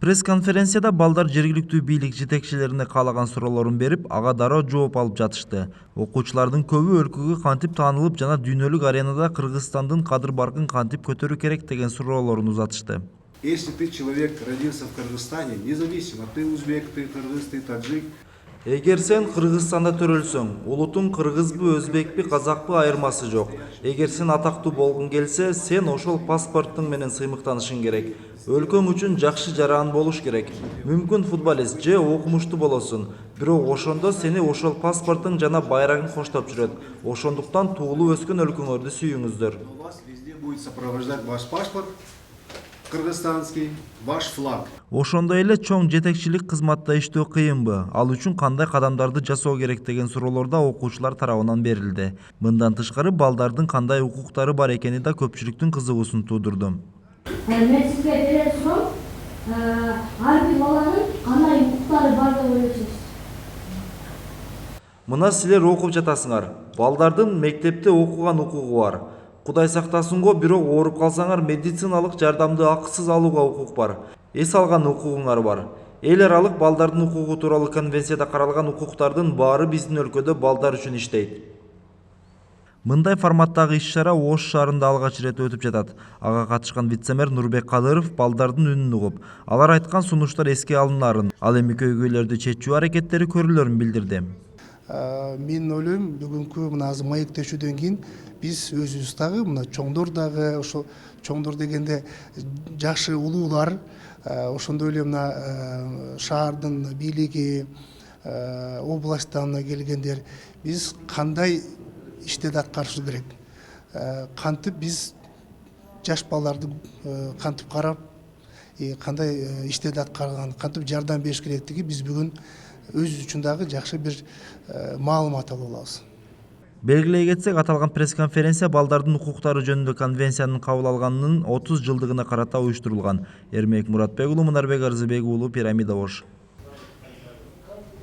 Пресс-конференцияда балдар жергиликтүү бийлик жетекчилерине каалаган суроолорун берип, ага дароо жооп алып жатышты. Окуучулардын көбү өлкөгө кантип таанылып жана дүйнөлүк аренада Кыргызстандын кадыр-баркын кантип көтөрүү керек деген суроолорун узатышты. Если ты человек родился в Кыргызстане, независимо, ты узбек, ты кыргыз, ты таджик. Эгер сен Кыргызстанда төрөлсөң, улутуң кыргызбы, өзбекпи, казакпы айырмасы жок. Эгер сен атактуу болгуң келсе, сен ошол паспорттуң менен сыймыктанышың керек. Өлкөң үчүн жакшы жаран болуш керек. Мүмкүн футболист же окумуштуу болосуң, бирок ошондо сени ошол паспортуң жана байрагың коштоп жүрөт. Ошондуктан туулуп өскөн өлкөңөрдү сүйүңүздөр. Вас везде будет сопровождать ваш паспорт кыргызстанский, ваш флаг. Ошондой эле чоң жетекчилик кызматта иштөө кыйынбы? Ал үчүн кандай кадамдарды жасоо керек деген суроолор да окуучулар тарабынан берилди. Мындан тышкары балдардын кандай укуктары бар экени да көпчүлүктүн кызыгуусун туудурду. Мен сизге берер суроо, ар бир баланын кандай укуктары бар деп ойлойсуңуз? Мына силер окуп жатасыңар. Балдардын мектепте окуган укугу бар. Кудай сактасынго, бирок ооруп калсаңар медициналык жардамды акысыз алууга укук бар. Эс алган укугуңар бар. Эл аралык балдардын укугу тууралуу конвенцияда каралган укуктардын баары биздин өлкөдө балдар үчүн иштейт. Мындай форматтагы иш-чара Ош шаарында алгач ирет өтүп жатат. Ага катышкан вице-мэр Нурбек Кадыров балдардын үнүн угуп, алар айткан сунуштар эске алынаарын, ал эми көйгөйлөрдү чечүү аракеттери көрүлөрүн билдирди. Мен ойлойм, бүгүнкү мына азыр маектешүүдөн кийин биз өзүбүз дагы мына чоңдор дагы ошо чоңдор дегенде жашы улуулар, ошондой эле мына шаардын бийлиги, областтан келгендер биз кандай иштерди аткарышыбыз керек. Кантип биз жаш балдарды кантип карап, кандай иштерди аткарган, кантип жардам бериш керектиги биз бүгүн өзүбүз үчүн дагы жакшы бир маалымат алып алабыз. Белгилей кетсек, аталган пресс-конференция балдардын укуктары жөнүндө конвенциянын кабыл алганынын 30 жылдыгына карата уюштурулган. Эрмек Муратбек уулу, Мунарбек Арзыбек уулу, Пирамида Ош.